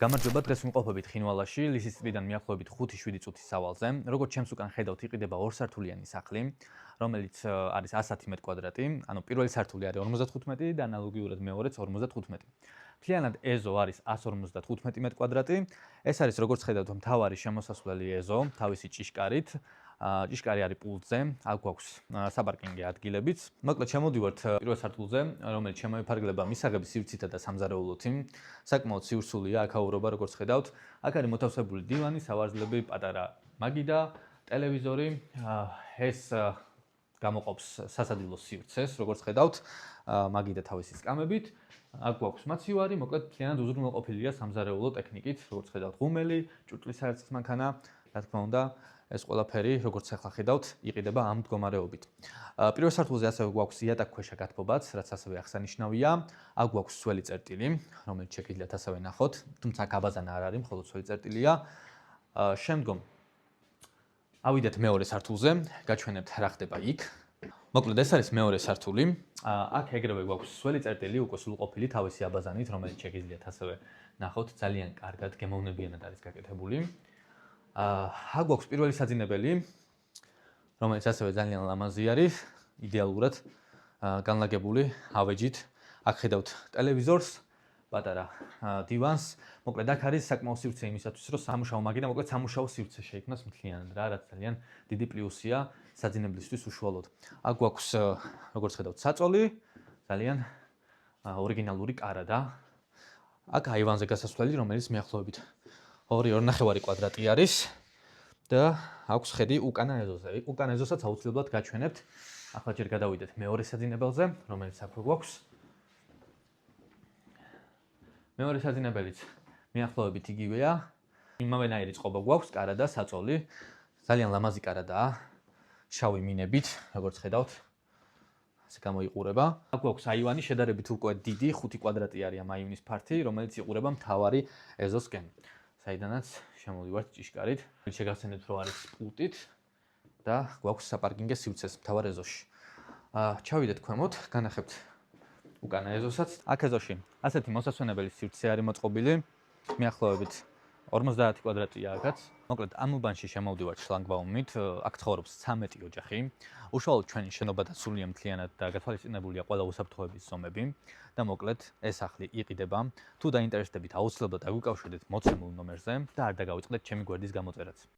გამარჯობა, დღეს ვიმყოფებით ხინვალაში, ლისის ტბიდან მიახლოებით 5-7 წუთის სავალზე. როგორც ჩემს უკან ხედავთ, იყიდება ორსართულიანი სახლი, რომელიც არის 110 კვადრატი, ანუ პირველი სართული არის 55 და ანალოგიურად მეორეც 55. მთლიანად ეზო არის 155 კვადრატი. ეს არის როგორც ხედავთ, მთავარი შემოსასვლელი ეზო, თავისი ჭიშკარით. ჭიშკარი არის პულტზე, აქ გვაქვს საპარკინგე ადგილებიც. მოკლედ შემოდივართ პირველ სართულზე, რომელიც შემოიფარგლება მისაღების სივრცითა და სამზარეულოთი. საკმაოდ სიურსულია აქაურობა, როგორც ხედავთ. აქ არის მოთავსებული დივანი, სავარძლები, პატარა მაგიდა, ტელევიზორი. ეს გამოყოფს სასადილოს სივრცეს, როგორც ხედავთ, მაგიდა თავისი სკამებით. აქ გვაქვს მაცივარი, მოკლედ მთლიანად უზრუნველყოფილია სამზარეულო ტექნიკით, როგორც ხედავთ, ღუმელი, ჭურჭლის საერთო მანქანა, რა თქმა უნდა, ეს ყველაფერი, როგორც ახლა ხედავთ, იყიდება ამ მდგომარეობით. პირველ სართულზე ასევე გვაქვს იატაკქვეშა გათბობაც, რაც ასევე აღსანიშნავია. აქ გვაქვს სველი წერტილი, რომელიც შეგიძლიათ ასევე ნახოთ, თუმცა აქ აბაზანა არ არის, მხოლოდ სველი წერტილია. შემდგომ ავიდეთ მეორე სართულზე, გაჩვენებთ რა ხდება იქ. მოკლედ ეს არის მეორე სართული. აქ ეგრევე გვაქვს სველი წერტილი, უკვე სრულყოფილი თავისი აბაზანით, რომელიც შეგიძლიათ ასევე ნახოთ, ძალიან კარგად გემოვნებიანად არის გაკეთებული. აქ გვაქვს პირველი საძინებელი, რომელიც ასევე ძალიან ლამაზი არის, იდეალურად განლაგებული ავეჯით. აქ ხედავთ ტელევიზორს, პატარა დივანს. მოკლედ აქ არის საკმაო სივრცე იმისათვის, რომ სამუშაო მაგიდა, მოკლედ სამუშაო სივრცე შეიქმნას მთლიანად რა, რაც ძალიან დიდი პლუსია საძინებლისთვის უშუალოდ. აქ გვაქვს, როგორც ხედავთ, საწოლი, ძალიან ორიგინალური კარადა. აქ აივანზე გასასვლელი, რომელიც მიახლოებით 2.5 კვადრატი არის და აქვს ხედი უკანა ეზოზე. უკანა ეზოსაც აუცილებლად გაჩვენებთ. ახლა ჯერ გადავიდეთ მეორე საძინებელზე, რომელიც აქ გვაქვს. მეორე საძინებელიც მიახლოებით იგივეა. იმავენაირი წყობა გვაქვს, კარადა, საწოლი. ძალიან ლამაზი კარადაა. შავი მინებით, როგორც ხედავთ, ასე გამოიყურება. აქ გვაქვს აივანი, შედარებით უკვე დიდი, 5 კვადრატი არის ამ აივნის ფართი, რომელიც იყურება მთავარი ეზოსკენ. საიდანაც შემოვიდივართ ჭიშკარით. შეგახსენებთ, რომ არის პულტით და გვაქვს საპარკინგე სივრცეს მთავარ ეზოში. ჩავიდეთ ქვემოთ, განახებთ უკანა ეზოსაც. აქ ეზოში ასეთი მოსასვენებელი სივრცე არის მოწყობილი, მიახლოებით 50 კვადრატია აქაც. მოკლედ ამ უბანში შემოვდივართ შლაგბაუმით, აქ ცხოვრობს 13 ოჯახი. უშუალოდ ჩვენი შენობა დაცულია მთლიანად და გათვალისწინებულია ყველა უსაფრთხოების ზომები და მოკლედ ეს სახლი იყიდება. თუ დაინტერესდებით, აუცილებლად აგვიკავშირდეთ მოცემულ ნომერზე და არ დაგავიწყდეთ ჩემი გვერდის გამოწერაც.